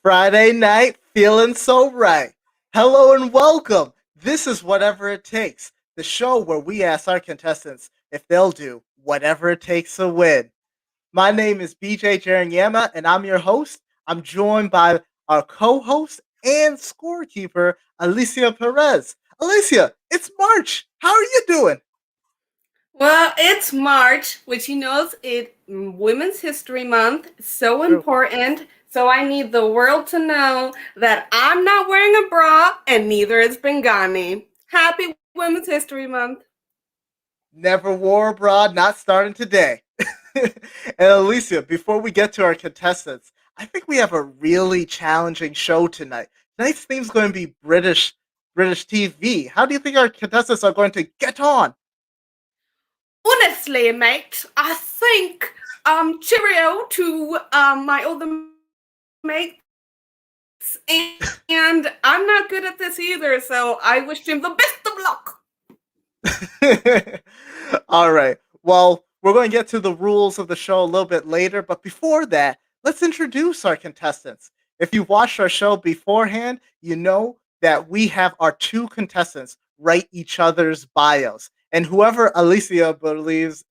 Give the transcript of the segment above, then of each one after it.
Friday night, feeling so right. Hello and welcome. This is Whatever It Takes, the show where we ask our contestants if they'll do whatever it takes to win. My name is BJ Jeranyama, and I'm your host. I'm joined by our co-host and scorekeeper, Alicia Perez. Alicia, it's March. How are you doing? Well, it's March, which knows it's Women's History Month. So important. So I need the world to know that I'm not wearing a bra and neither is Bengani. Happy Women's History Month. Never wore a bra, not starting today. And Alicia, before we get to our contestants, I think we have a really challenging show tonight. Tonight's theme is going to be British TV. How do you think our contestants are going to get on? Honestly, mate, I think cheerio to my older mates, and I'm not good at this either, so I wish him the best of luck. All right. Well, we're going to get to the rules of the show a little bit later, but before that, let's introduce our contestants. If you watched our show beforehand, you know that we have our two contestants write each other's bios. And whoever Alicia believes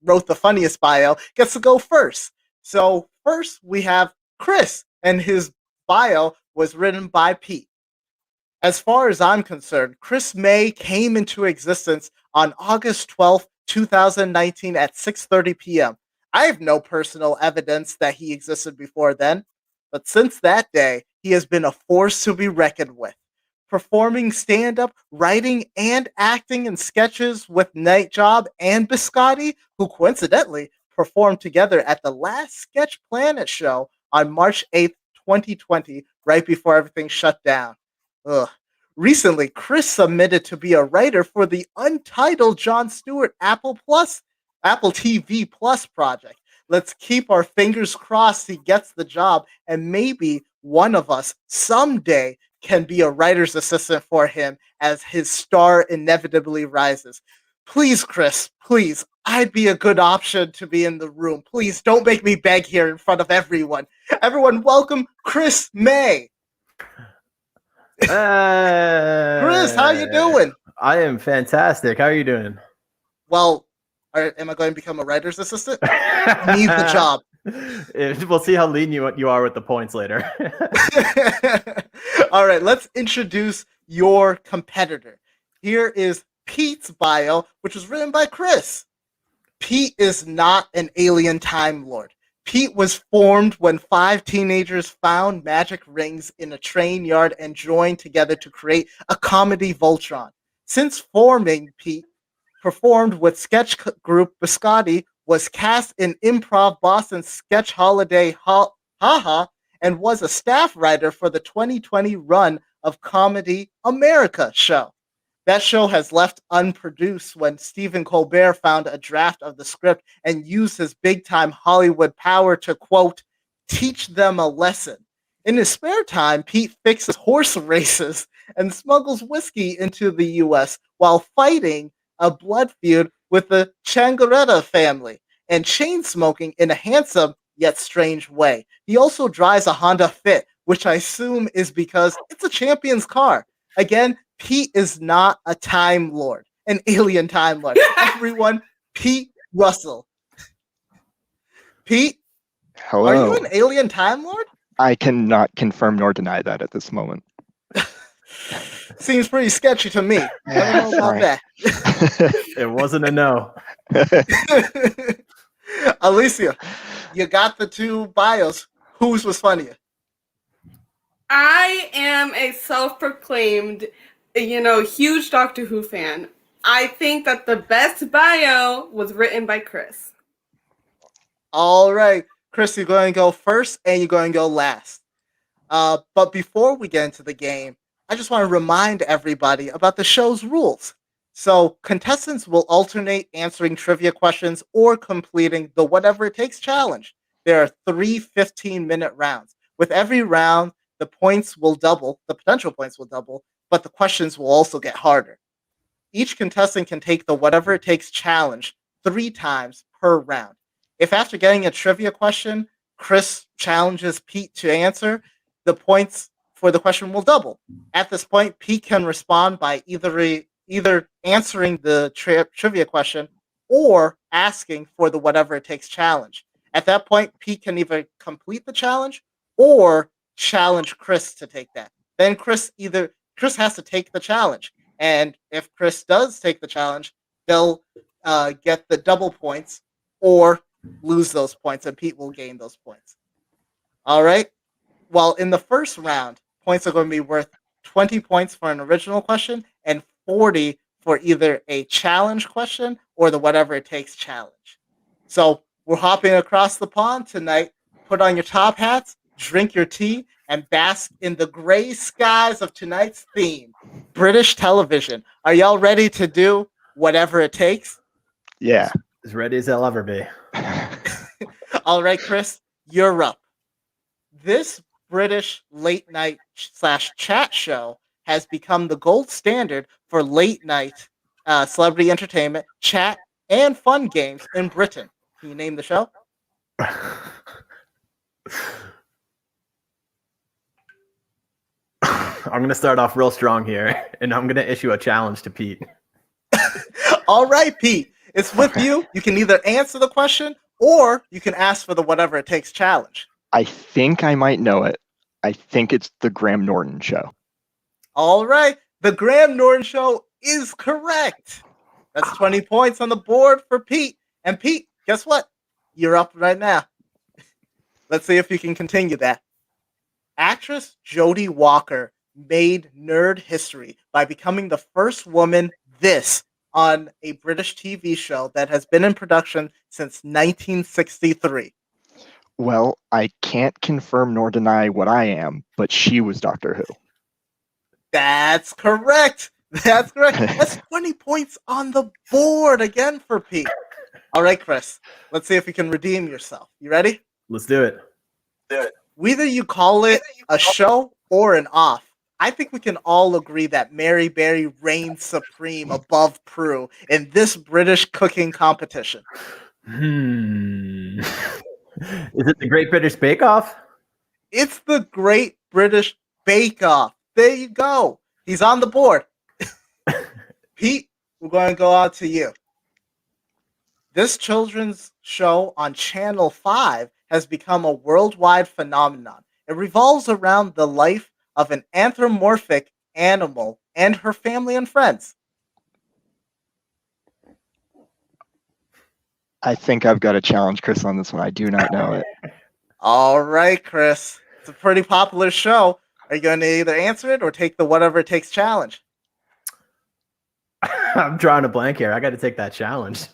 wrote the funniest bio gets to go first. So first we have Chris, and his bio was written by Pete. As far as I'm concerned, Chris May came into existence on August 12th, 2019 at 6:30 p.m. I have no personal evidence that he existed before then, but since that day, he has been a force to be reckoned with, performing stand-up, writing, and acting in sketches with Night Job and Biscotti, who coincidentally performed together at the last Sketch Planet show on March 8th, 2020, right before everything shut down. Ugh. Recently, Chris submitted to be a writer for the Untitled Jon Stewart Apple TV Plus project. Let's keep our fingers crossed he gets the job, and maybe one of us someday can be a writer's assistant for him as his star inevitably rises. Please, Chris, please, I'd be a good option to be in the room. Please don't make me beg here in front of everyone. Everyone, welcome Chris May. Chris, how you doing? I am fantastic. How are you doing? Well, am I going to become a writer's assistant? Need the job. We'll see how lenient you are with the points later. All right, let's introduce your competitor. Here is Pete's bio, which was written by Chris. Pete is not an alien Time Lord. Pete was formed when 5 teenagers found magic rings in a train yard and joined together to create a comedy Voltron. Since forming, Pete performed with sketch group Biscotti, was cast in Improv Boston's Sketch Holiday Ha Ha, and was a staff writer for the 2020 run of Comedy America show. That show has left unproduced when Stephen Colbert found a draft of the script and used his big-time Hollywood power to, quote, teach them a lesson. In his spare time, Pete fixes horse races and smuggles whiskey into the U.S. while fighting a blood feud with the Changaretta family and chain smoking in a handsome yet strange way. He also drives a Honda Fit, which I assume is because it's a champion's car. Again, Pete is not a Time Lord, an alien Time Lord. Everyone, Pete Russell. Pete, hello. Are you an alien Time Lord? I cannot confirm nor deny that at this moment. Seems pretty sketchy to me. I don't know about that. It wasn't a no. Alicia, you got the 2 bios. Whose was funnier? I am a self-proclaimed, huge Doctor Who fan. I think that the best bio was written by Chris. All right. Chris, you're going to go first and you're going to go last. But before we get into the game, I just want to remind everybody about the show's rules. So contestants will alternate answering trivia questions or completing the Whatever It Takes challenge. There are 3 15-minute rounds. With every round, the points will double, the potential points will double, but the questions will also get harder. Each contestant can take the Whatever It Takes challenge 3 times per round. If after getting a trivia question, Chris challenges Pete to answer, the points for the question will double. At this point, Pete can respond by either answering the trivia question or asking for the Whatever It Takes challenge. At that point, Pete can either complete the challenge or challenge Chris to take that. Then Chris has to take the challenge. And if Chris does take the challenge, they'll get the double points or lose those points, and Pete will gain those points. All right? Well, in the first round, points are going to be worth 20 points for an original question and 40 for either a challenge question or the Whatever It Takes challenge. So we're hopping across the pond tonight. Put on your top hats, drink your tea, and bask in the gray skies of tonight's theme, British television. Are y'all ready to do Whatever It Takes? Yeah. As ready as I'll ever be. All right, Chris, you're up. This British late night / chat show has become the gold standard for late night celebrity entertainment, chat, and fun games in Britain. Can you name the show? I'm going to start off real strong here, and I'm going to issue a challenge to Pete. All right, Pete. It's with you. You can either answer the question or you can ask for the Whatever It Takes challenge. I think I might know it. I think it's the Graham Norton Show. All right. The Graham Norton Show is correct. That's 20 points on the board for Pete. And Pete, guess what? You're up right now. Let's see if you can continue that. Actress Jodie Walker made nerd history by becoming the first woman this on a British TV show that has been in production since 1963? Well, I can't confirm nor deny what I am, but she was Doctor Who. That's correct. That's correct. That's 20 points on the board again for Pete. All right, Chris. Let's see if you can redeem yourself. You ready? Let's do it. Whether you call it a show or an off, I think we can all agree that Mary Berry reigns supreme above Prue in this British cooking competition. Is it the Great British Bake Off? It's the Great British Bake Off. There you go. He's on the board. Pete, we're going to go out to you. This children's show on Channel 5 has become a worldwide phenomenon. It revolves around the life of an anthropomorphic animal and her family and friends. I think I've got to challenge Chris on this one. I do not know it. All right, Chris. It's a pretty popular show. Are you going to either answer it or take the whatever it takes challenge? I'm drawing a blank here. I got to take that challenge.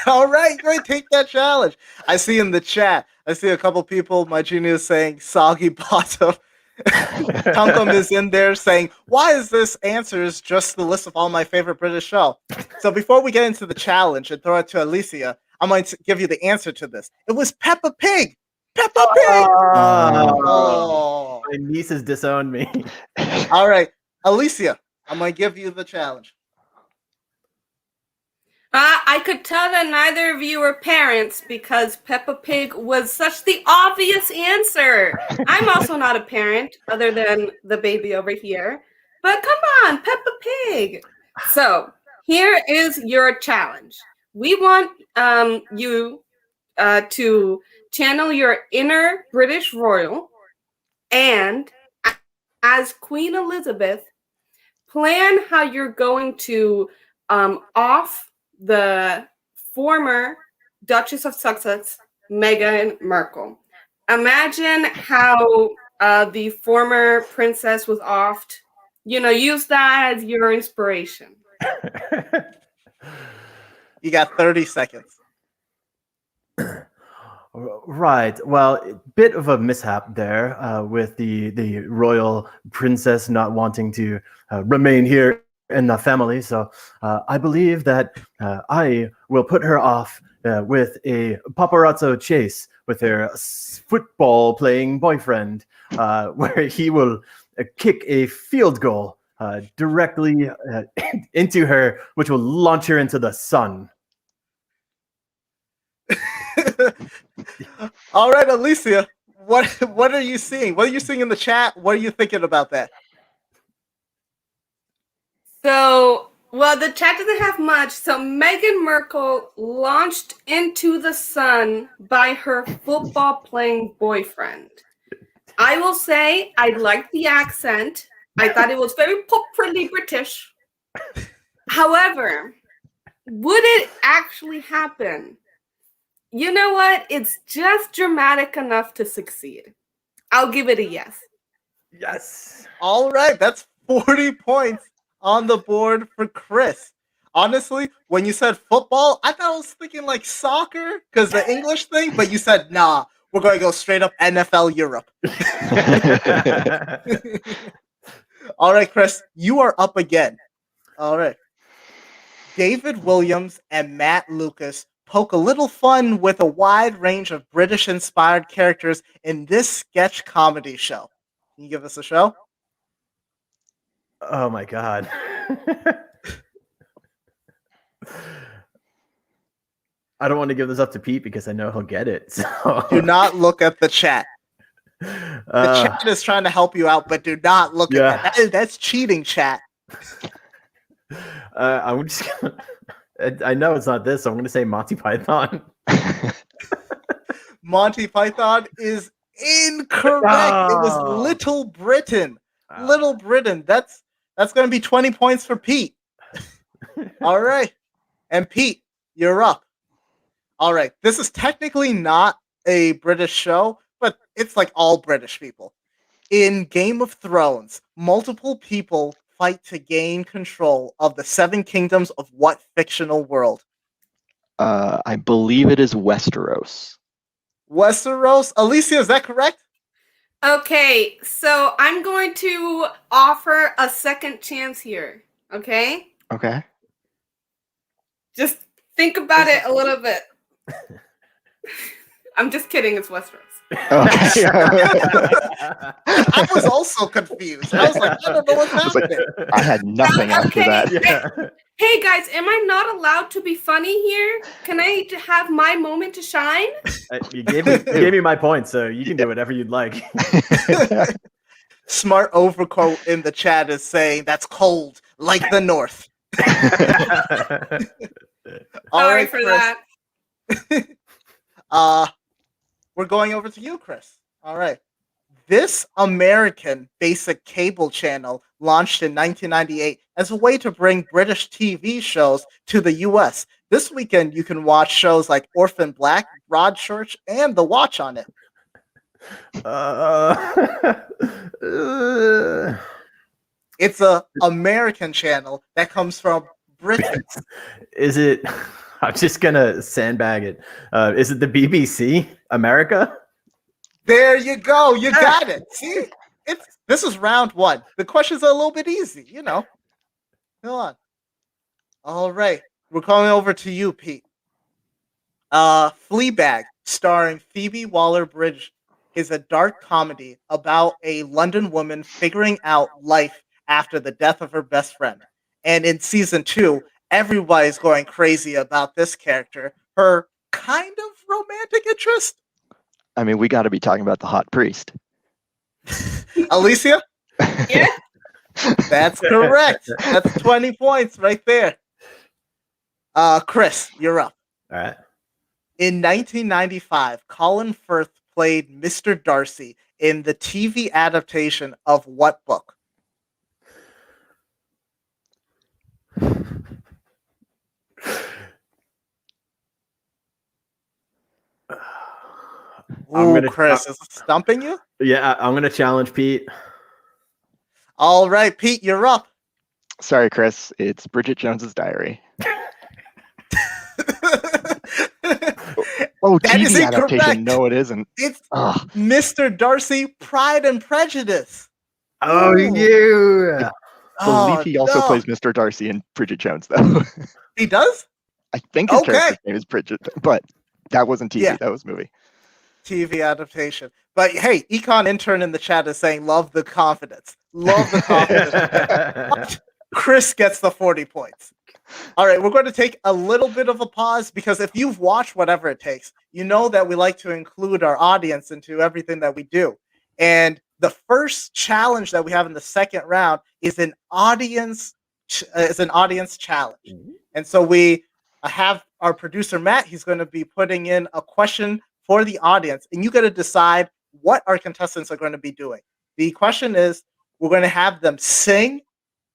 All right, great. Take that challenge. I see in the chat, I see a couple people, my genius saying soggy bottom. Tunkum is in there saying, why is this answers just the list of all my favorite British show? So before we get into the challenge and throw it to Alicia, I'm going to give you the answer to this. It was Peppa Pig. Peppa Pig. Oh. My niece has disowned me. All right, Alicia, I'm going to give you the challenge. I could tell that neither of you are parents because Peppa Pig was such the obvious answer. I'm also not a parent, other than the baby over here. But come on, Peppa Pig. So here is your challenge. We want you to channel your inner British royal and, as Queen Elizabeth, plan how you're going to off the former Duchess of Sussex, Meghan Markle. Imagine how the former princess was offed. Use that as your inspiration. You got 30 seconds. Right. Well, a bit of a mishap there with the royal princess not wanting to remain here in the family. So I believe that I will put her off with a paparazzo chase with her football playing boyfriend, where he will kick a field goal directly into her, which will launch her into the sun. All right, Alicia, what are you seeing? What are you seeing in the chat? What are you thinking about that? So, the chat doesn't have much. So Meghan Markle launched into the sun by her football-playing boyfriend. I will say I liked the accent. I thought it was very properly British. However, would it actually happen? You know what? It's just dramatic enough to succeed. I'll give it a yes. Yes. All right, that's 40 points on the board for Chris. Honestly, when you said football, I thought I was thinking like soccer because the English thing, but you said, nah, we're going to go straight up NFL Europe. All right, Chris, you are up again. All right. David Williams and Matt Lucas poke a little fun with a wide range of British-inspired characters in this sketch comedy show. Can you give us a show? Oh my God. I don't want to give this up to Pete because I know he'll get it. So. Do not look at the chat. The chat is trying to help you out, but do not look at that. That's cheating, chat. I'm just gonna, I know it's not this, so I'm going to say Monty Python. Monty Python is incorrect. It was Little Britain. Little Britain. That's going to be 20 points for Pete. All right. And Pete, you're up. All right. This is technically not a British show, but it's like all British people. In Game of Thrones, multiple people fight to gain control of the 7 kingdoms of what fictional world? I believe it is Westeros. Westeros. Alicia, is that correct? Okay, so I'm going to offer a second chance here. Okay? Okay. Just think about it a little bit. I'm just kidding, it's Westeros. Okay. I was also confused. I was like, I don't know what's I was like, happening. I had nothing after Okay. that. Yeah. Hey guys, am I not allowed to be funny here? Can I have my moment to shine? You gave me my point, so you can do whatever you'd like. Smart overcoat in the chat is saying that's cold, like the North. All Sorry right, for Chris. that. We're going over to you, Chris. All right. This American basic cable channel launched in 1998 as a way to bring British TV shows to the US. This weekend, you can watch shows like Orphan Black, Broadchurch, and The Watch on it. It's a American channel that comes from Britain. Is it? I'm just gonna sandbag it. Is it the BBC America? There you go. You got it. See, this is round 1. The questions are a little bit easy, you know. Come on. All right, we're going over to you, Pete. Fleabag, starring Phoebe Waller-Bridge, is a dark comedy about a London woman figuring out life after the death of her best friend. And in season 2, everybody's going crazy about this character, her kind of romantic interest. I mean, we got to be talking about the hot priest. Alicia? Yeah. That's correct. That's 20 points right there. Chris, you're up. All right. In 1995, Colin Firth played Mr. Darcy in the TV adaptation of what book? Ooh, Chris, is it stumping you? Yeah, I'm gonna challenge Pete. All right, Pete, you're up. Sorry, Chris. It's Bridget Jones's Diary. Oh, That is TV adaptation. incorrect. No, it isn't. It's Ugh. Mr. Darcy, Pride and Prejudice. Oh, Ooh. yeah. I believe he also plays Mr. Darcy in Bridget Jones, though. He does? I think his Okay. character's name is Bridget, but that wasn't TV. Yeah. That was movie. TV adaptation. But hey, Econ Intern in the chat is saying, love the confidence. Love the confidence. Chris gets the 40 points. All right, we're going to take a little bit of a pause because if you've watched Whatever It Takes, you know that we like to include our audience into everything that we do. And the first challenge that we have in the second round is an audience challenge. Mhm. And so we have our producer Matt. He's going to be putting in a question for the audience, and you got to decide what our contestants are going to be doing. The question is, we're going to have them sing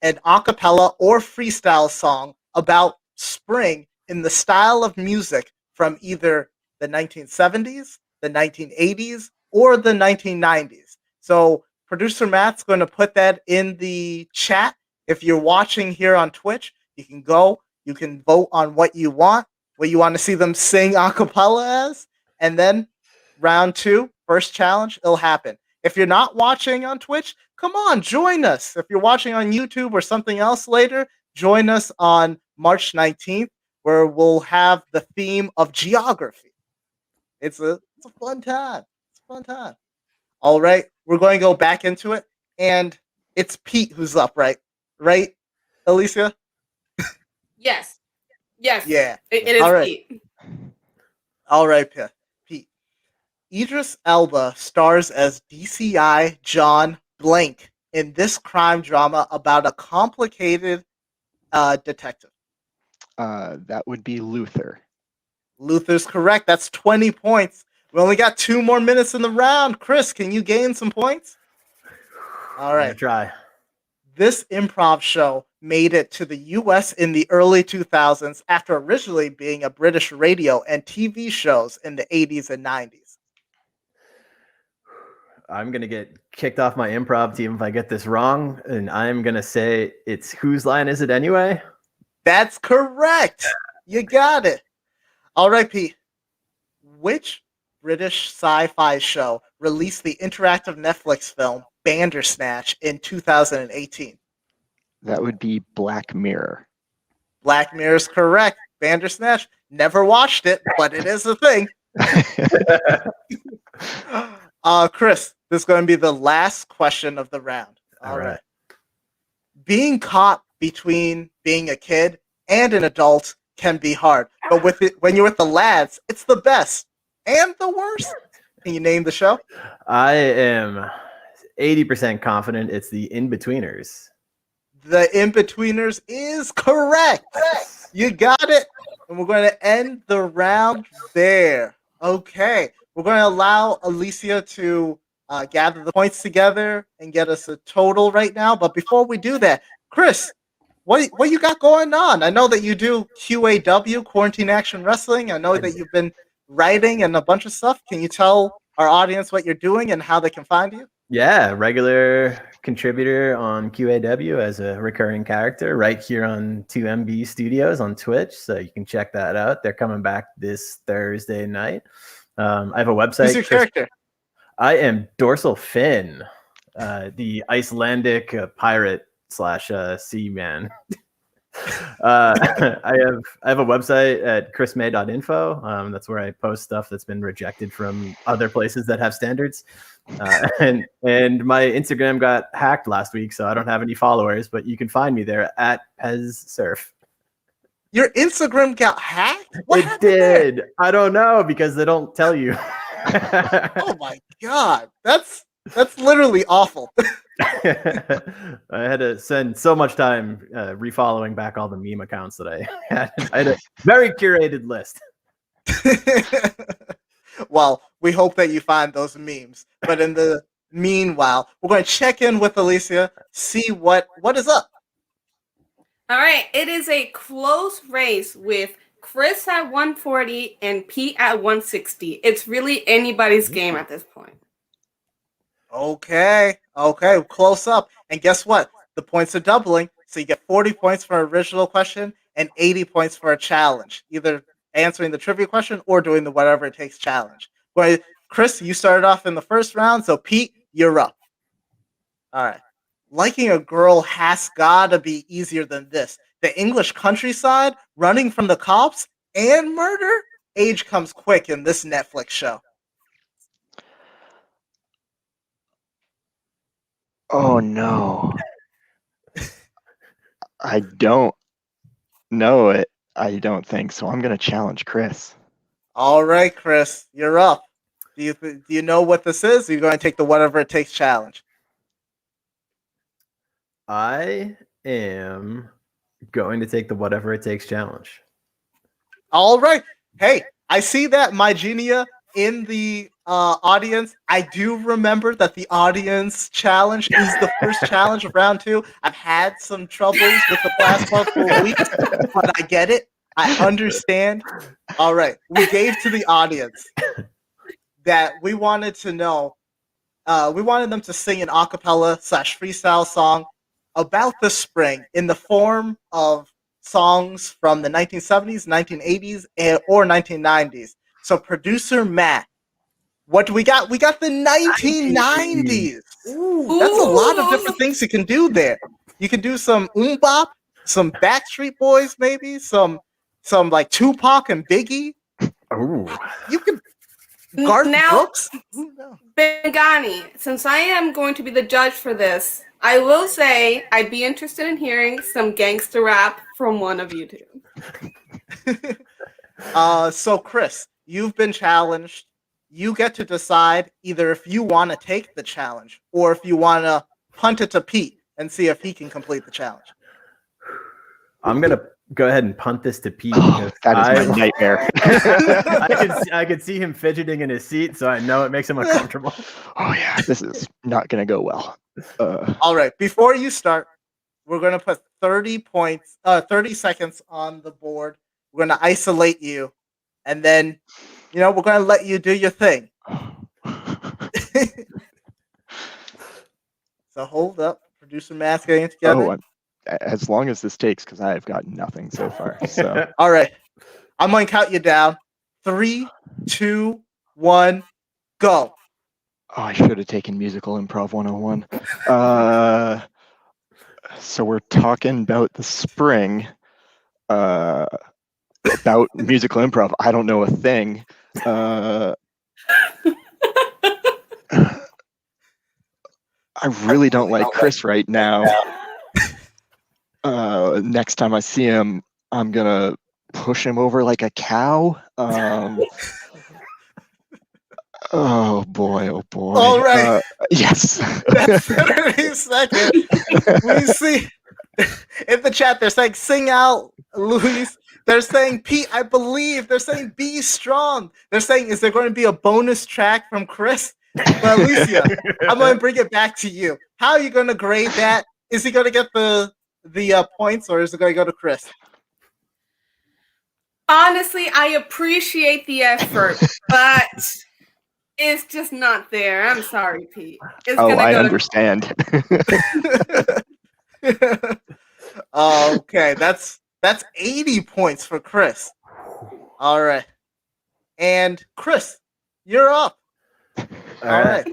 an a cappella or freestyle song about spring in the style of music from either the 1970s, the 1980s, or the 1990s. So producer Matt's going to put that in the chat. If you're watching here on Twitch, you can go, you can vote on what you want to see them sing a cappella as, and then round 2, first challenge, it'll happen. If you're not watching on Twitch, come on, join us. If you're watching on YouTube or something else later, join us on March 19th, where we'll have the theme of geography. It's a fun time. It's a fun time. All right, we're going to go back into it, and it's Pete who's up, right? Right, Alicia? Yes. Yes. Yeah. It is All right. Pete. All right, Pete. Idris Elba stars as DCI John Blank in this crime drama about a complicated detective. That would be Luther. Luther's correct. That's 20 points. We only got 2 more minutes in the round. Chris, can you gain some points? All right. Try. This improv show made it to the US in the early 2000s after originally being a British radio and TV shows in the 80s and 90s. I'm going to get kicked off my improv team if I get this wrong. And I'm going to say it's Whose Line Is It Anyway? That's correct. You got it. All right, Pete. Which British sci-fi show released the interactive Netflix film Bandersnatch in 2018? That would be Black Mirror. Black Mirror is correct. Bandersnatch. Never watched it, but it is a thing. Chris, this is going to be the last question of the round. All right. Being caught between being a kid and an adult can be hard, but when you're with the lads, it's the best and the worst. Can you name the show? I am 80% confident it's the In-Betweeners. The In-Betweeners is correct. You got it. And we're going to end the round there. Okay. We're going to allow Alicia to gather the points together and get us a total right now. But before we do that, Chris, what you got going on? I know that you do QAW, Quarantine Action Wrestling. I know that you've been writing and a bunch of stuff. Can you tell our audience what you're doing and how they can find you? Yeah, regular contributor on QAW as a recurring character right here on 2MB Studios on Twitch. So you can check that out. They're coming back this Thursday night. I have a website. Who's your character? I am Dorsal Finn, the Icelandic pirate / sea man. I have a website at chrismay.info. That's where I post stuff that's been rejected from other places that have standards. And my Instagram got hacked last week, so I don't have any followers, but you can find me there at PezSurf. Your Instagram got hacked? It did. There? I don't know because they don't tell you. Oh my god, that's literally awful. I had to spend so much time refollowing back all the meme accounts that I had. I had a very curated list. Well, we hope that you find those memes. But in the meanwhile, we're going to check in with Alicia, see what is up. All right, it is a close race with Chris at 140 and Pete at 160. It's really anybody's game at this point. Okay, close up. And guess what? The points are doubling. So you get 40 points for an original question and 80 points for a challenge. Either answering the trivia question or doing the whatever it takes challenge. Well, Chris, you started off in the first round, so Pete, you're up. All right. Liking a girl has gotta be easier than this. The English countryside, running from the cops, and murder? Age comes quick in this Netflix show. Oh no. I don't know it. I don't think so. I'm going to challenge Chris. All right, Chris, you're up. Do you know what this is? Or are you going to take the whatever it takes challenge? I am going to take the whatever it takes challenge. All right. Hey, I see that my genia in the audience. I do remember that the audience challenge is the first challenge of round 2. I've had some troubles with the past couple of weeks, but I get it. I understand. All right. We gave to the audience that we wanted to know, we wanted them to sing an a cappella / freestyle song about the spring in the form of songs from the 1970s, 1980s, or 1990s. So producer Matt, what do we got? We got the 1990s. Ooh, that's a lot of different things you can do there. You can do some bop, some Backstreet Boys, maybe some like Tupac and Biggie. Ooh. You can Garth Brooks. Bengani, since I am going to be the judge for this, I will say I'd be interested in hearing some gangster rap from one of you two. So Chris, you've been challenged. You get to decide either if you want to take the challenge or if you want to punt it to Pete and see if he can complete the challenge. I'm going to go ahead and punt this to Pete. Oh, that is my nightmare. I could see him fidgeting in his seat, so I know it makes him uncomfortable. Oh yeah, this is not going to go well. All right, before you start, we're going to put 30 seconds on the board. We're going to isolate you, and then, we're going to let you do your thing. So hold up. Producer Matt's getting it Oh, together. as long as this takes, because I've got nothing so far. So All right. I'm going to count you down. 3, 2, 1, go. I should have taken musical improv 101. So we're talking about the spring. About musical improv, I don't know a thing. I really don't like Chris right now. Next time I see him, I'm gonna push him over like a cow. Oh boy, oh boy. All right. Yes. That's 30 seconds. We see in the chat they're saying sing out, Luis. They're saying Pete, I believe. They're saying be strong. They're saying, is there going to be a bonus track from Chris? But Alicia, I'm going to bring it back to you. How are you going to grade that? Is he going to get the points, or is it going to go to Chris? Honestly, I appreciate the effort, but it's just not there. I'm sorry, Pete. It's Oh, gonna I go understand. Okay, that's 80 points for Chris. All right. And Chris, you're up. All right.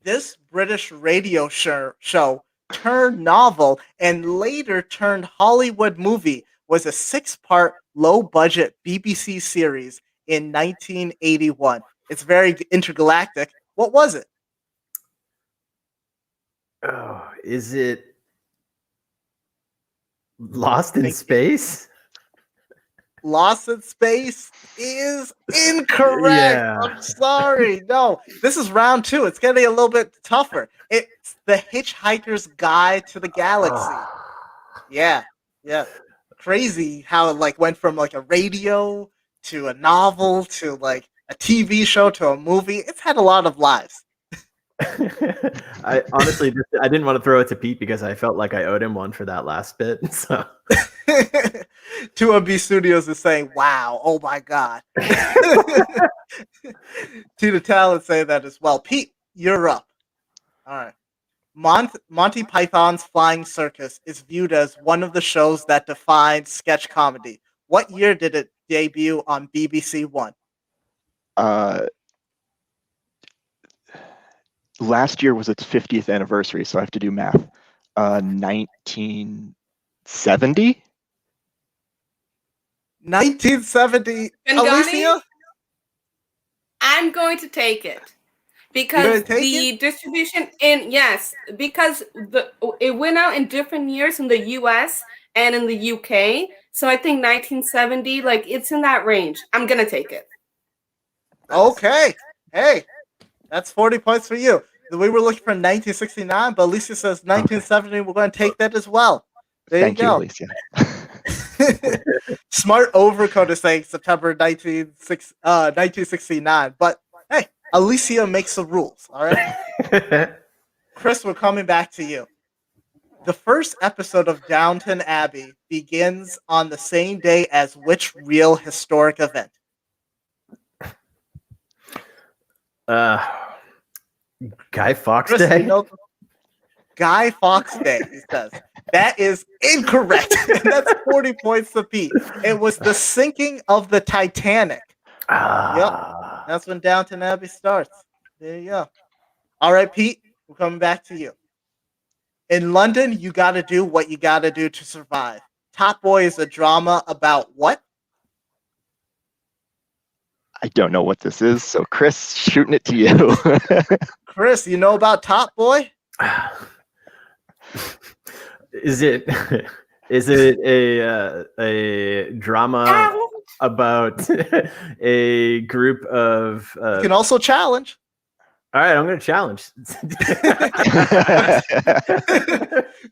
This British radio show turned novel and later turned Hollywood movie was a 6-part low-budget BBC series in 1981. It's very intergalactic. What was it? Oh, is it Lost in Space? Lost in Space is incorrect. Yeah. I'm sorry. No, this is round 2. It's getting a little bit tougher. It's The Hitchhiker's Guide to the Galaxy. Yeah. Crazy how it like went from like a radio to a novel to like a TV show to a movie. It's had a lot of lives. I honestly I didn't want to throw it to Pete because I felt like I owed him one for that last bit. So 2MB Studios is saying, wow, oh my God. Tina Talent say that as well. Pete, you're up. All right. Monty Python's Flying Circus is viewed as one of the shows that defined sketch comedy. What year did it debut on BBC One? Last year was its 50th anniversary, so I have to do math. 1970? 1970. Ngani? Alicia? I'm going to take it because the distribution because it went out in different years in the US and in the UK. So I think 1970, like it's in that range. I'm gonna take it. Okay. Hey, that's 40 points for you. We were looking for 1969, but Alicia says 1970. We're going to take that as well. There you go. Alicia. Smart Overcoat is saying September 1969. But hey, Alicia makes the rules. All right. Chris, we're coming back to you. The first episode of Downton Abbey begins on the same day as which real historic event? Guy Fawkes Chris, Day. you know, Guy Fawkes Day, he says. That is incorrect. That's 40 points to Pete. It was the sinking of the Titanic. Yep. That's when Downton Abbey starts. There you go. All right, Pete, we're coming back to you. In London, you got to do what you got to do to survive. Top Boy is a drama about what? I don't know what this is, so Chris, shooting it to you. Chris, you know about Top Boy? Is it a drama about a group of? You can also challenge. All right, I'm going to challenge.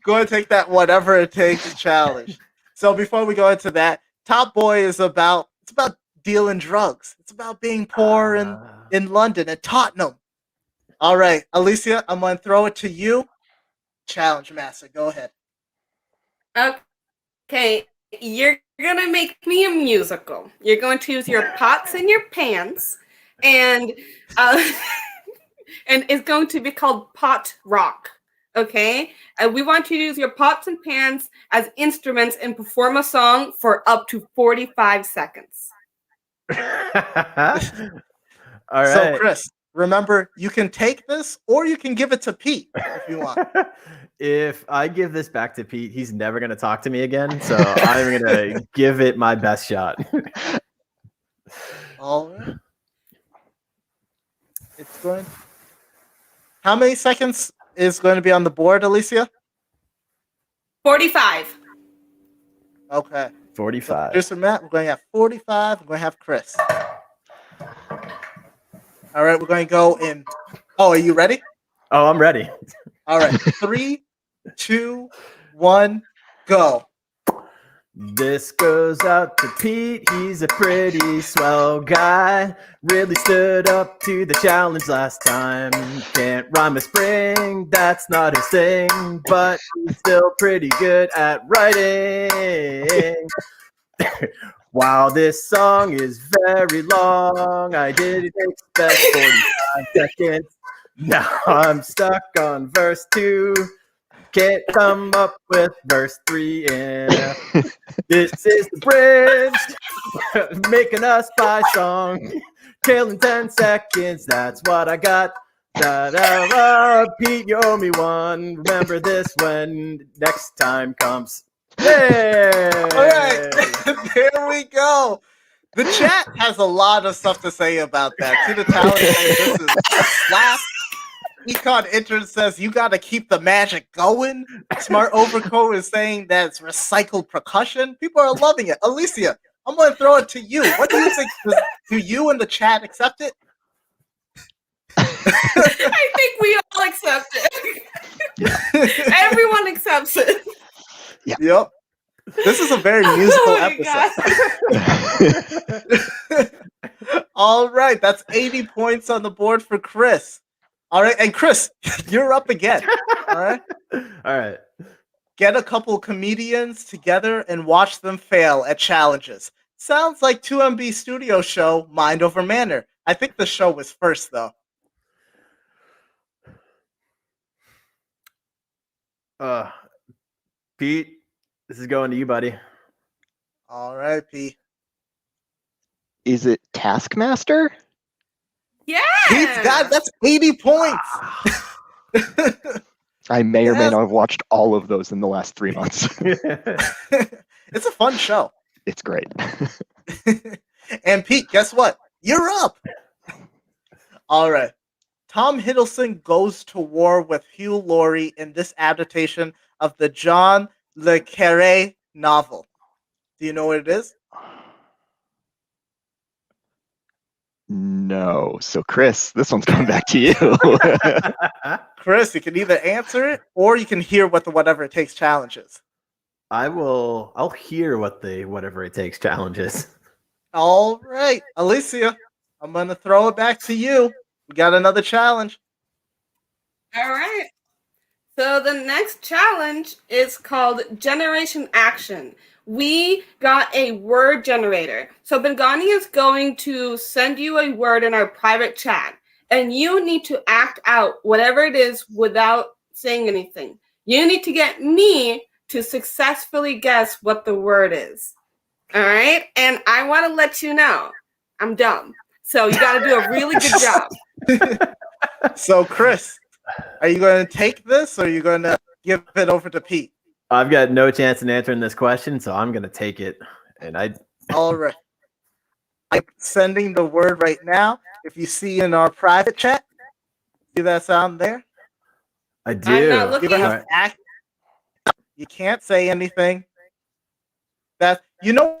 Go ahead and take that whatever it takes challenge. So before we go into that, Top Boy is about dealing drugs. It's about being poor in London and Tottenham. All right, Alicia, I'm going to throw it to you. Challenge master, go ahead. Okay, you're going to make me a musical. You're going to use your pots and your pans, and and it's going to be called Pot Rock. Okay? And we want you to use your pots and pans as instruments and perform a song for up to 45 seconds. All So, right. Chris, remember, you can take this or you can give it to Pete if you want. If I give this back to Pete, he's never going to talk to me again. So I'm going to give it my best shot. All right. It's going. How many seconds is going to be on the board, Alicia? 45. Okay. 45. Producer Matt, we're going to have 45. We're going to have Chris. All right, we're going to go in. Oh, are you ready? Oh, I'm ready. All right. 3, 2, 1, go. This goes out to Pete. He's a pretty swell guy. Really stood up to the challenge last time. Can't rhyme a spring, that's not his thing. But he's still pretty good at writing. Wow, this song is very long. I didn't expect 45 seconds. Now I'm stuck on verse 2. Can't come up with verse 3 in. This is the bridge, making us by song. Killing 10 seconds, that's what I got. Da-da-da, Pete, you owe me one. Remember this when next time comes. Yay! All right, there we go. The chat has a lot of stuff to say about that. Tina Talent says this is a slap. Econ Intern says you got to keep the magic going. Smart Overcoat is saying that it's recycled percussion. People are loving it. Alicia, I'm going to throw it to you. What do you think? Do you and the chat accept it? I think we all accept it. Everyone accepts it. Yep. This is a very musical episode. All right, that's 80 points on the board for Chris. All right, and Chris, you're up again. All right. All right. Get a couple comedians together and watch them fail at challenges. Sounds like 2MB Studio show Mind Over Manner. I think the show was first, though. Pete, this is going to you, buddy. All right, P. Is it Taskmaster? Yeah. Pete's got that's 80 points. I may or may not have watched all of those in the last 3 months. It's a fun show. It's great. And Pete, guess what? You're up. All right. Tom Hiddleston goes to war with Hugh Laurie in this adaptation of the John Le Carré novel. Do you know what it is? No. So, Chris, this one's coming back to you. Chris, you can either answer it or you can hear what the Whatever It Takes challenge is. I'll hear what the Whatever It Takes challenge is. All right. Alicia, I'm going to throw it back to you. We got another challenge. All right. So the next challenge is called Generation Action. We got a word generator. So Bengani is going to send you a word in our private chat, and you need to act out whatever it is without saying anything. You need to get me to successfully guess what the word is. All right? And I want to let you know, I'm dumb. So you got to do a really good job. So, Chris, are you going to take this or are you going to give it over to Pete? I've got no chance in answering this question, so I'm going to take it. And All right. I'm sending the word right now. If you see in our private chat, see that sound there? I do. I'm not looking. You're gonna have to act. You can't say anything. You know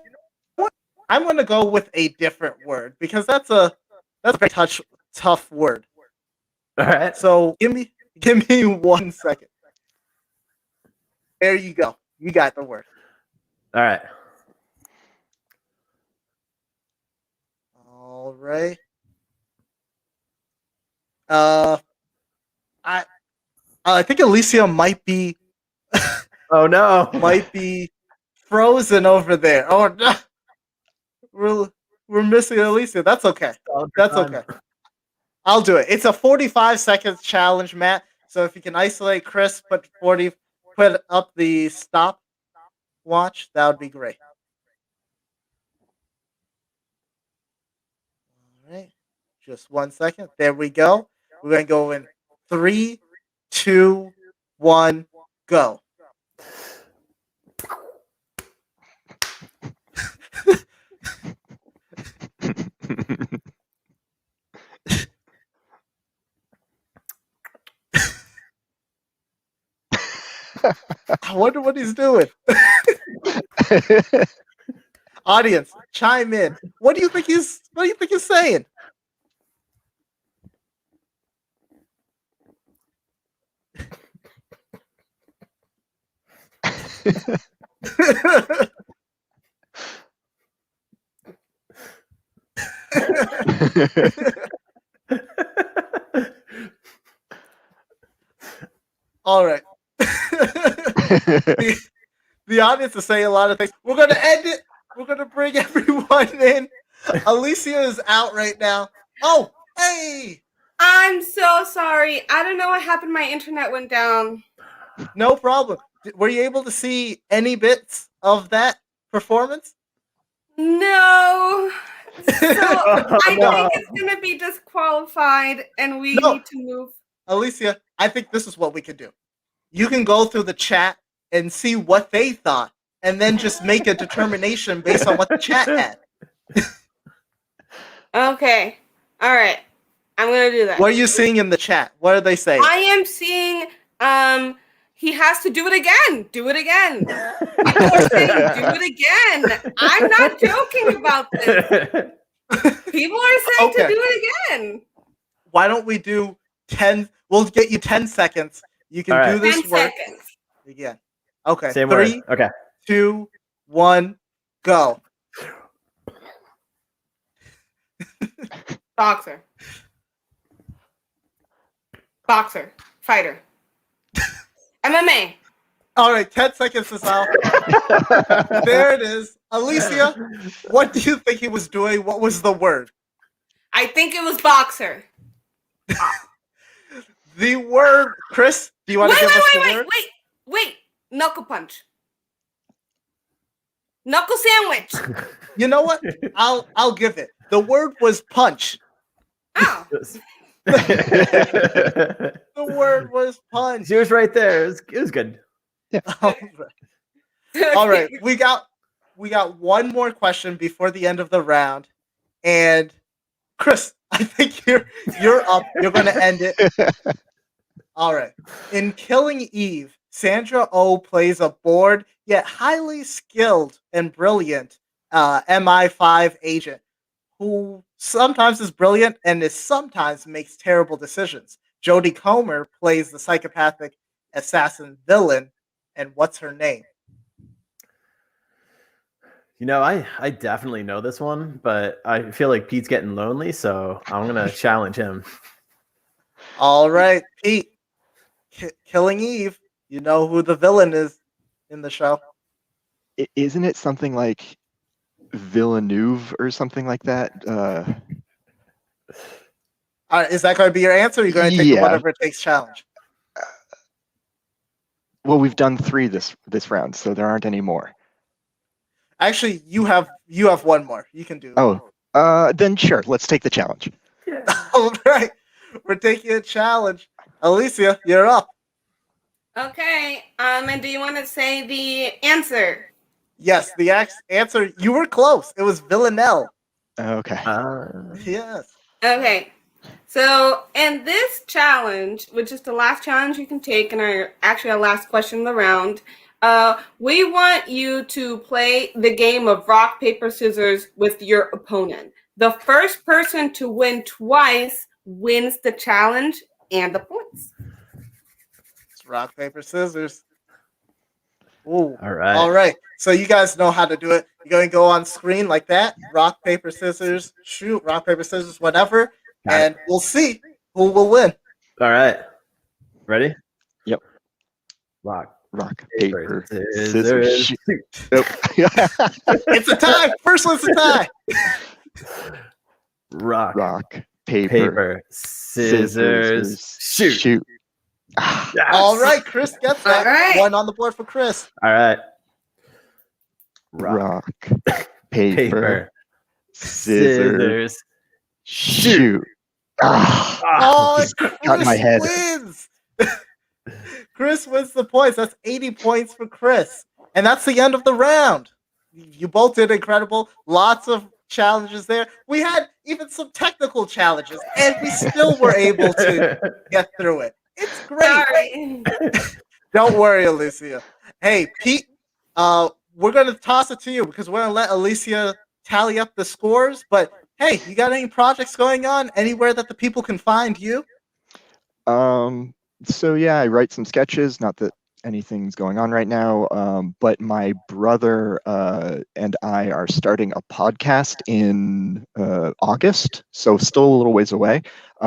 what? I'm going to go with a different word because that's a very tough word. All right. So give me 1 second. There you go. You got the word. All right. All right. I think Alicia might be Oh no. frozen over there. Oh no. We're missing Alicia. That's okay. That's okay. I'll do it. It's a 45 seconds challenge, Matt. So if you can isolate Chris, put up the stop watch, that would be great. All right. Just 1 second. There we go. We're going to go in 3, 2, 1, go. I wonder what he's doing. Audience, chime in. What do you think he's saying? All right. The audience is saying a lot of things. We're going to end it. We're going to bring everyone in. Alicia is out right now. Oh, hey. I'm so sorry. I don't know what happened. My internet went down. No problem. Were you able to see any bits of that performance? No. So I think it's going to be disqualified and we need to move. Alicia, I think this is what we can do. You can go through the chat and see what they thought and then just make a determination based on what the chat had. Okay. All right. I'm going to do that. What are you seeing in the chat? What are they saying? I am seeing he has to do it again. Do it again. People are saying do it again. I'm not joking about this. People are saying to do it again. Why don't we do 10? We'll get you 10 seconds. You can do this 10 work seconds. again. Okay. Same 3, word. Okay. 2, 1, go. Boxer. Fighter. MMA. All right, 10 seconds is out. There it is. Alicia, what do you think he was doing? What was the word? I think it was boxer. The word, Chris, do you want to give us the word? Wait. Knuckle punch. Knuckle sandwich. You know what? I'll give it. The word was punch. Oh. The word was punch. She was right there. It was good. Yeah. All right. We got one more question before the end of the round. And Chris, I think you're up. You're going to end it. All right. In Killing Eve, Sandra Oh plays a bored yet highly skilled and brilliant MI5 agent who sometimes is brilliant and sometimes makes terrible decisions. Jodie Comer plays the psychopathic assassin villain, and what's her name? You know, I definitely know this one, but I feel like Pete's getting lonely, so I'm going to challenge him. All right, Pete. Killing Eve, you know who the villain is in the show. Isn't it something like Villeneuve or something like that? Is that going to be your answer? Or are you going to take the whatever it takes challenge? Well, we've done 3 this round, so there aren't any more. Actually, you have one more. You can do. Oh, then sure. Let's take the challenge. All right, we're taking a challenge. Alicia, you're up. Okay. And do you want to say the answer? Yes, the answer. You were close. It was Villanelle. Okay. Yes. Okay. So, in this challenge, which is the last challenge you can take, and our last question of the round, we want you to play the game of rock, paper, scissors with your opponent. The first person to win twice wins the challenge and the points. It's rock, paper, scissors. Ooh. All right. All right. So you guys know how to do it. You're going to go on screen like that. Rock, paper, scissors, shoot. Rock, paper, scissors, whatever. And we'll see who will win. All right. Ready? Yep. Rock, paper, scissors, shoot. Nope. It's a tie. First one's a tie. Rock, Paper, scissors, shoot. Yes. All right, Chris gets that. All right. 1 on the board for Chris. All right. Rock, paper, scissors, Scissors. shoot. Ah, Oh, this got in my Chris head. wins. Chris wins the points. That's 80 points for Chris. And that's the end of the round. You both did incredible. Lots of challenges there. We had even some technical challenges, and we still were able to get through it. It's great. Sorry. Don't worry, Alicia. Hey, Pete, we're going to toss it to you because we're going to let Alicia tally up the scores. But hey, you got any projects going on anywhere that the people can find you? So yeah, I write some sketches. Not that anything's going on right now, but my brother and I are starting a podcast in August, so still a little ways away.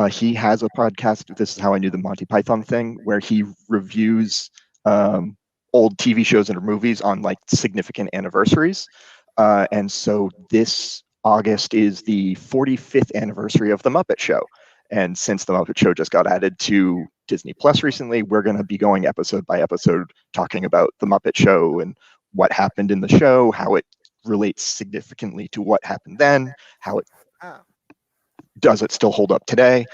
He has a podcast. This is how I knew the Monty Python thing, where he reviews old TV shows and movies on like significant anniversaries. And so this August is the 45th anniversary of The Muppet Show. And since The Muppet Show just got added to Disney Plus recently, we're going to be going episode by episode talking about The Muppet Show and what happened in the show, how it relates significantly to what happened then, how it does it still hold up today.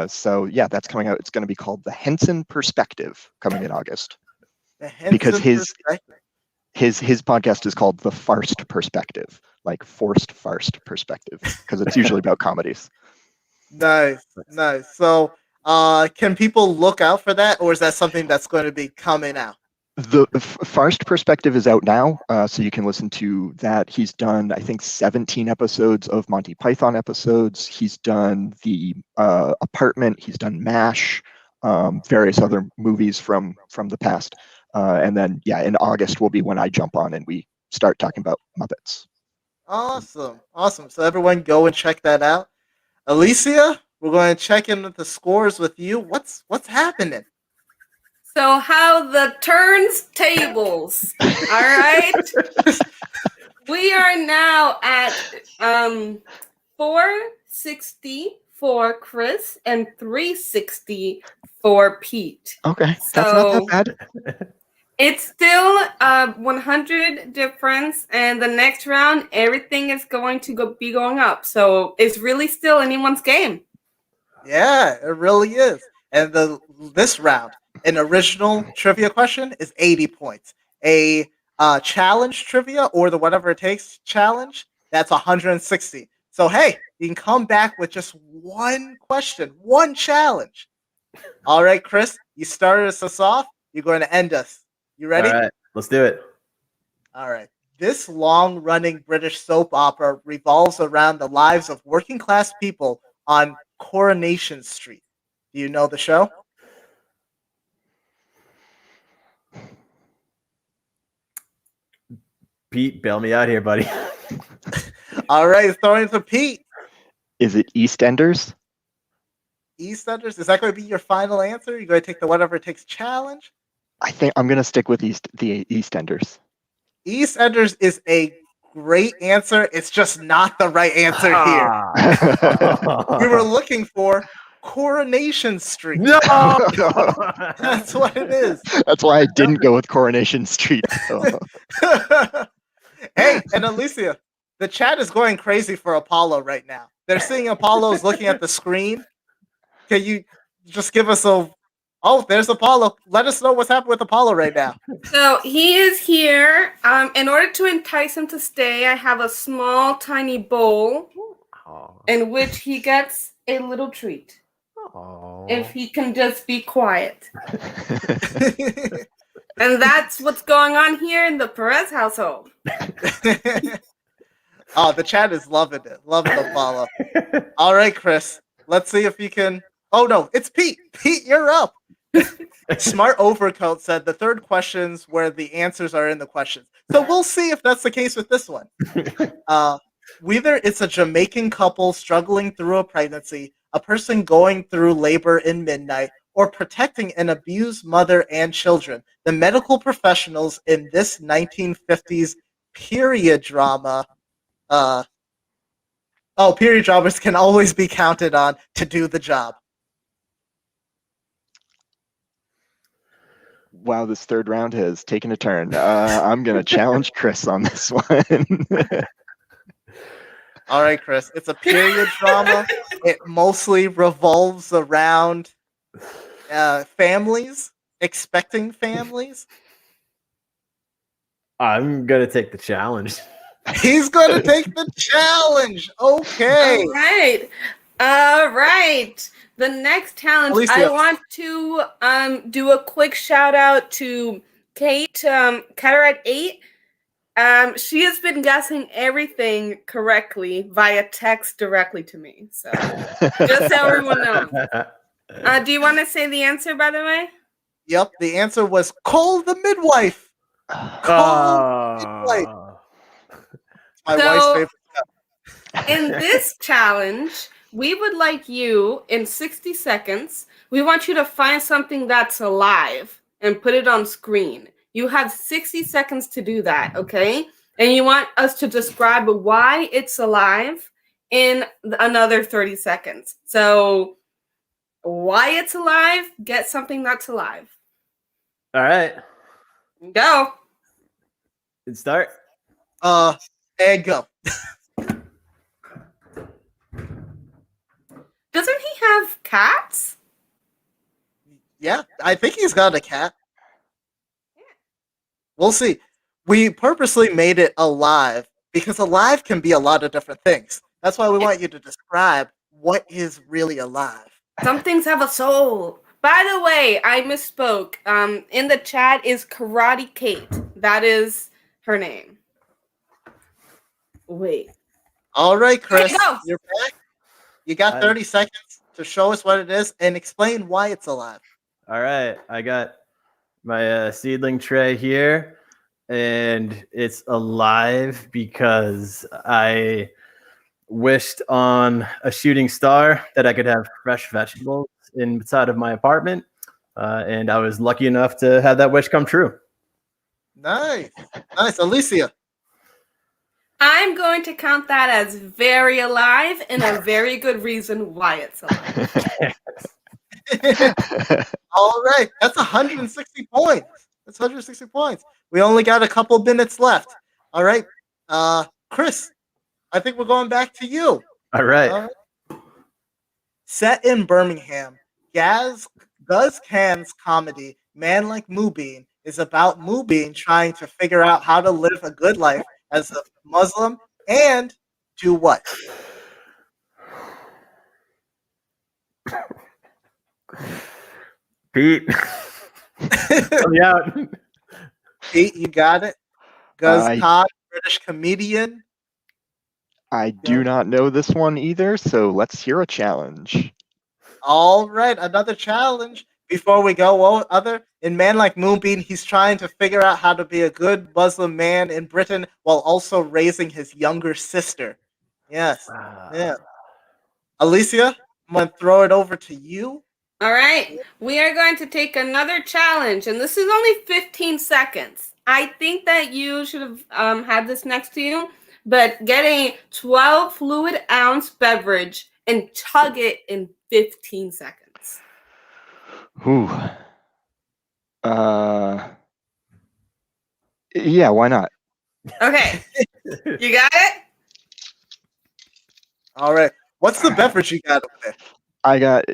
So yeah, that's coming out. It's going to be called The Henson Perspective, coming in August. Because his podcast is called The Farced Perspective, like forced farced perspective, because it's usually about comedies. Nice. So, can people look out for that, or is that something that's going to be coming out? The Farced Perspective is out now, so you can listen to that. He's done, I think, 17 episodes of Monty Python episodes. He's done The Apartment. He's done MASH, various other movies from the past. And then, yeah, in August will be when I jump on and we start talking about Muppets. Awesome. So everyone go and check that out. Alicia, we're going to check in with the scores with you. What's happening? So how the turns tables. All right. We are now at 460 for Chris and 360 for Pete. Okay, that's not that bad. It's still 100 difference, and the next round, everything is going to be going up. So it's really still anyone's game. Yeah, it really is. And this round, an original trivia question is 80 points. A challenge trivia or the whatever it takes challenge, that's 160. So hey, you can come back with just one question, one challenge. All right, Chris, you started us off. You're going to end us. You ready? All right, let's do it. All right. This long-running British soap opera revolves around the lives of working-class people on Coronation Street. Do you know the show? Pete, bail me out here, buddy. All right, throwing to Pete. Is it EastEnders? EastEnders? Is that going to be your final answer? You're going to take the whatever it takes challenge? I think I'm going to stick with the EastEnders. EastEnders is a great answer. It's just not the right answer here. We were looking for Coronation Street. No! That's what it is. That's why I didn't go with Coronation Street. Hey, and Alicia, the chat is going crazy for Apollo right now. They're seeing Apollo's looking at the screen. Can you just give us a... Oh, there's Apollo. Let us know what's happening with Apollo right now. So he is here. In order to entice him to stay, I have a small, tiny bowl in which he gets a little treat. If he can just be quiet. And that's what's going on here in the Perez household. Oh, the chat is loving it. Loving Apollo. All right, Chris. Let's see if you can... Oh, no, it's Pete. Pete, you're up. Smart Overcoat said the third question's where the answers are in the questions. So we'll see if that's the case with this one. Whether it's a Jamaican couple struggling through a pregnancy, a person going through labor in midnight, or protecting an abused mother and children, the medical professionals in this 1950s period drama, period dramas can always be counted on to do the job. wow, this third round has taken a turn. I'm going to challenge Chris on this one. All right, Chris. It's a period drama. It mostly revolves around families, expecting families. I'm gonna take the challenge. He's going to take the challenge. Okay. All right. All right. The next challenge, Alicia. I want to do a quick shout out to Kate, Cataract 8. She has been guessing everything correctly via text directly to me. So just so everyone knows. Do you want to say the answer, by the way? Yep. The answer was Cole the midwife. Cole the midwife. My wife's favorite. In this challenge, we would like you, in 60 seconds, we want you to find something that's alive and put it on screen. You have 60 seconds to do that, okay? And you want us to describe why it's alive in another 30 seconds. So, why it's alive, get something that's alive. All right. Go. Let's start. And go. Doesn't he have cats? Yeah, I think he's got a cat. We'll see. We purposely made it alive because alive can be a lot of different things. That's why we want you to describe what is really alive. Some things have a soul. By the way, I misspoke. In the chat is Karate Kate. That is her name. Wait. All right, Chris, Okay, go. you're back. You got 30 seconds to show us what it is and explain why it's alive. All right. I got my seedling tray here, and it's alive because I wished on a shooting star that I could have fresh vegetables inside of my apartment, and I was lucky enough to have that wish come true. Nice. Nice. Alicia. I'm going to count that as very alive and a very good reason why it's alive. All right. That's 160 points. That's 160 points. We only got a couple minutes left. All right. Chris, I think we're going back to you. All right. Set in Birmingham, Guz Khan's comedy, Man Like Mubin, is about Mubin trying to figure out how to live a good life as a Muslim and do what? Pete. Help me out. Pete, you got it. Guz Khan, British comedian. I do not know this one either, so let's hear a challenge. All right, another challenge. Before we go, in Man Like Moonbeam, he's trying to figure out how to be a good Muslim man in Britain while also raising his younger sister. Yes. Yeah. Alicia, I'm going to throw it over to you. All right. We are going to take another challenge, and this is only 15 seconds. I think that you should have had this next to you, but get a 12 fluid ounce beverage and chug it in 15 seconds. Ooh. Yeah, why not? Okay. You got it? All right. What's the beverage you got over there? I got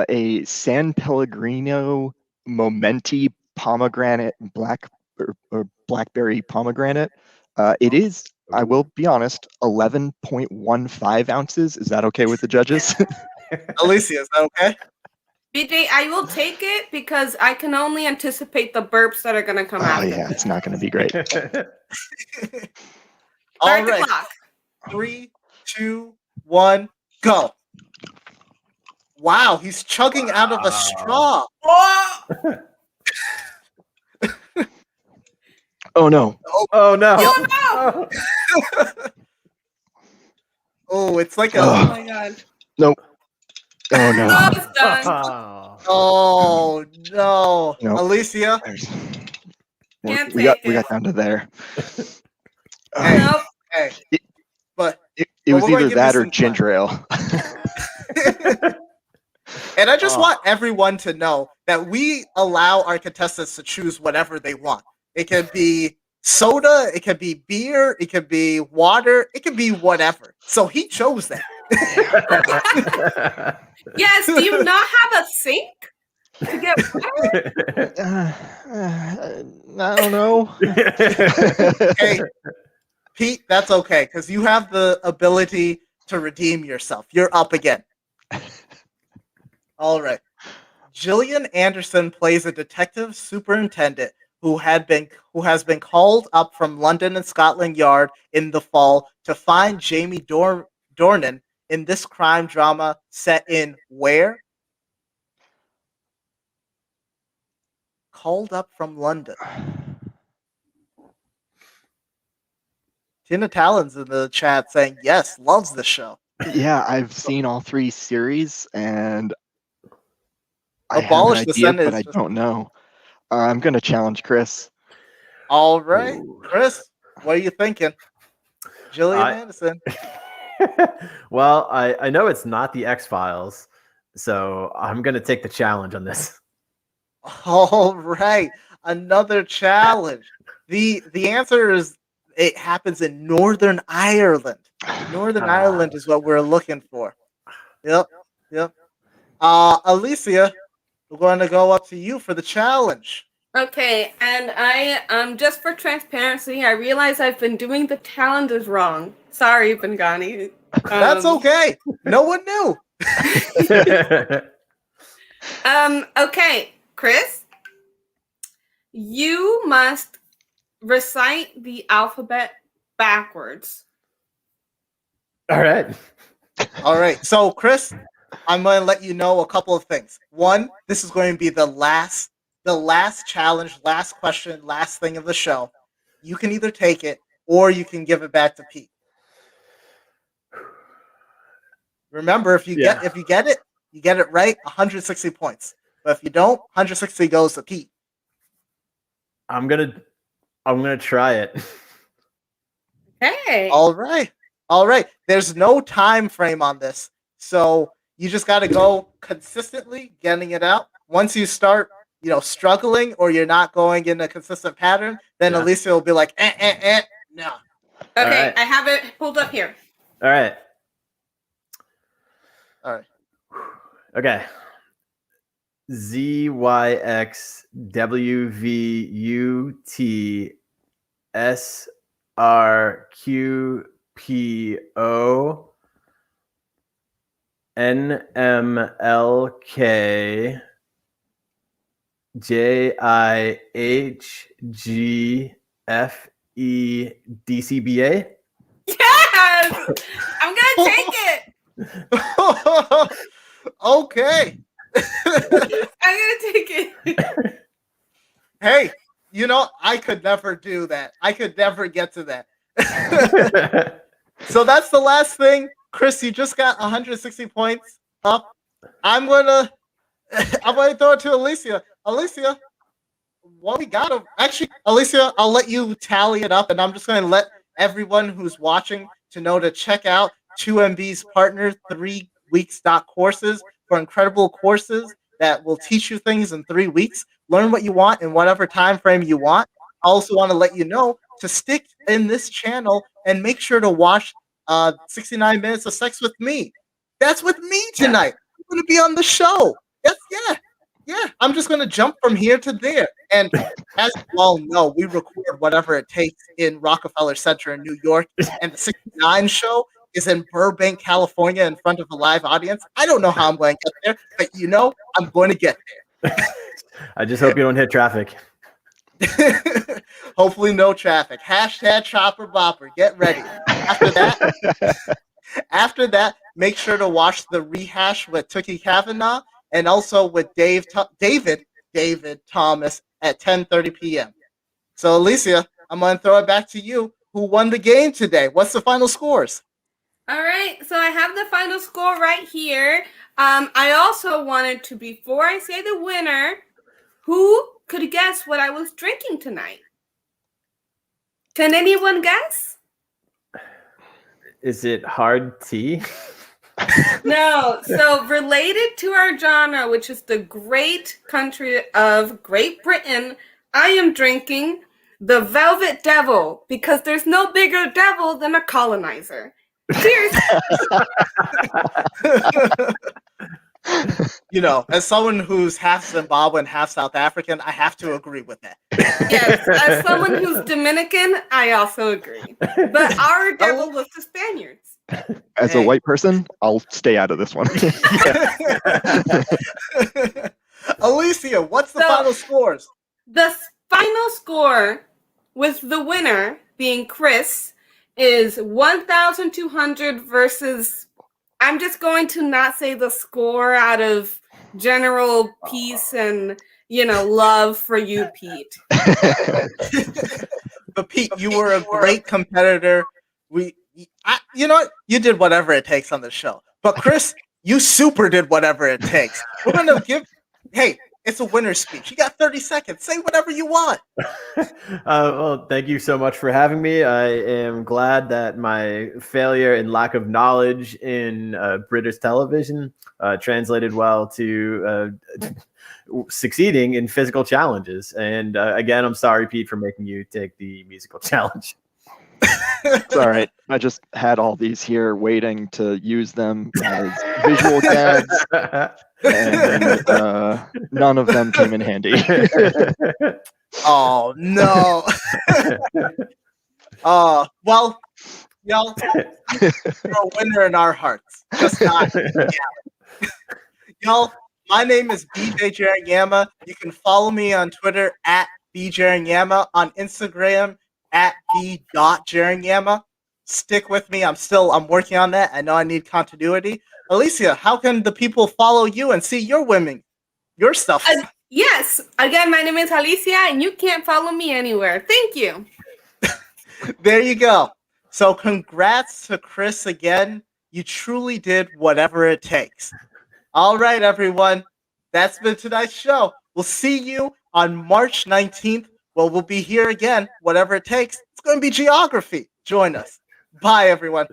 a San Pellegrino Momenti pomegranate or blackberry pomegranate. It is, I will be honest, 11.15 ounces. Is that okay with the judges? Alicia, is that okay? BJ, I will take it because I can only anticipate the burps that are going to come out. Oh, yeah, it's not going to be great. All Start the right. clock. 3, 2, 1, go. Wow, he's chugging out of a straw. Oh, no. Oh, no. Oh, no. Oh, it's like a... Oh, my God. Nope. Oh, no. Oh, it's done. Oh, no. Nope. Alicia? Can't We take got down to there. Nope. Hey. It Well, was we're gonna either give that you or some ginger ale. And I just want everyone to know that we allow our contestants to choose whatever they want. It can be soda, it can be beer, it can be water, it can be whatever. So he chose that. Yes, do you not have a sink to get I don't know. Hey, Pete, that's okay, because you have the ability to redeem yourself. You're up again. All right. Gillian Anderson plays a detective superintendent who has been called up from London and Scotland Yard in the fall to find Jamie Dornan in this crime drama set in where? Called up from London. Tina Talon's in the chat saying yes, loves the show. Yeah, I've seen all 3 series, and I have an Abolish the idea, sentence. but I don't know. I'm going to challenge Chris. All right, Ooh. Chris, what are you thinking? Gillian Anderson. Well, I know it's not the X-Files, so I'm going to take the challenge on this. All right, another challenge. The answer is it happens in Northern Ireland. Northern Ireland is what we're looking for. Yep. Alicia, we're going to go up to you for the challenge. Okay, and I just for transparency, I realize I've been doing the challenges wrong. Sorry, Bengani. That's okay. No one knew. Okay, Chris, you must recite the alphabet backwards. All right. All right. So, Chris, I'm going to let you know a couple of things. One, this is going to be the last challenge, last question, last thing of the show. You can either take it or you can give it back to Pete. Remember, if you get it, you get it right, 160 points. But if you don't, 160 goes to Pete. I'm gonna try it. Hey. All right. There's no time frame on this, so you just got to go consistently getting it out. Once you start, struggling or you're not going in a consistent pattern, then Alicia will be like, no. Okay, right. I have it pulled up here. All right. Okay. ZYXWVUTSRQPONMLKJIHGFEDCBA. Yes! I'm gonna take it. Okay. I'm gonna take it. Hey, I could never do that. I could never get to that. So that's the last thing. Chris, you just got 160 points up. I'm gonna throw it to Alicia. Alicia, what we got? Actually, Alicia, I'll let you tally it up, and I'm just gonna let everyone who's watching to know to check out 2MB's partner 3 weeks.courses for incredible courses that will teach you things in 3 weeks. Learn what you want in whatever time frame you want. I also want to let you know to stick in this channel and make sure to watch 69 Minutes of Sex with Me. That's with me tonight. I'm going to be on the show. Yes, yeah. I'm just going to jump from here to there. And as you all know, we record whatever it takes in Rockefeller Center in New York. And the 69 show is in Burbank, California, in front of a live audience. I don't know how I'm going to get there, but I'm going to get there. I just hope you don't hit traffic. Hopefully no traffic. Hashtag chopper bopper. Get ready. After that, make sure to watch the rehash with Tookie Kavanaugh and also with David Thomas at 10:30 p.m. So Alicia, I'm going to throw it back to you. Who won the game today? What's the final scores? All right, so I have the final score right here. I also wanted to, before I say the winner, who could guess what I was drinking tonight? Can anyone guess? Is it hard tea? No, so related to our genre, which is the great country of Great Britain, I am drinking the Velvet Devil because there's no bigger devil than a colonizer. Cheers. You know, as someone who's half Zimbabwean, half South African, I have to agree with that. Yes, as someone who's Dominican, I also agree. But our devil was the Spaniards. As a white person, I'll stay out of this one. Alicia, what's the final scores? The final score, with the winner being Chris, is 1,200 versus. I'm just going to not say the score out of general peace and, love for you, Pete. But Pete, you were a great competitor. You know what? You did whatever it takes on the show. But Chris, you super did whatever it takes. We're gonna hey, it's a winner's speech. You got 30 seconds. Say whatever you want. Well, thank you so much for having me. I am glad that my failure and lack of knowledge in British television translated well to succeeding in physical challenges. And again, I'm sorry, Pete, for making you take the musical challenge. It's all right. I just had all these here waiting to use them as visual gags, and none of them came in handy. Oh, no. Well, y'all, you're a winner in our hearts. Just not. Yeah. Y'all, my name is BJ Jeranyama. You can follow me on Twitter at BJeranyama, on Instagram at b.jeranyama. Stick with me. I'm working on that. I know I need continuity. Alicia, how can the people follow you and see your stuff? Yes. Again, my name is Alicia, and you can't follow me anywhere. Thank you. There you go. So congrats to Chris again. You truly did whatever it takes. All right, everyone. That's been tonight's show. We'll see you on March 19th. Well, we'll be here again, whatever it takes. It's going to be geography. Join us. Bye, everyone.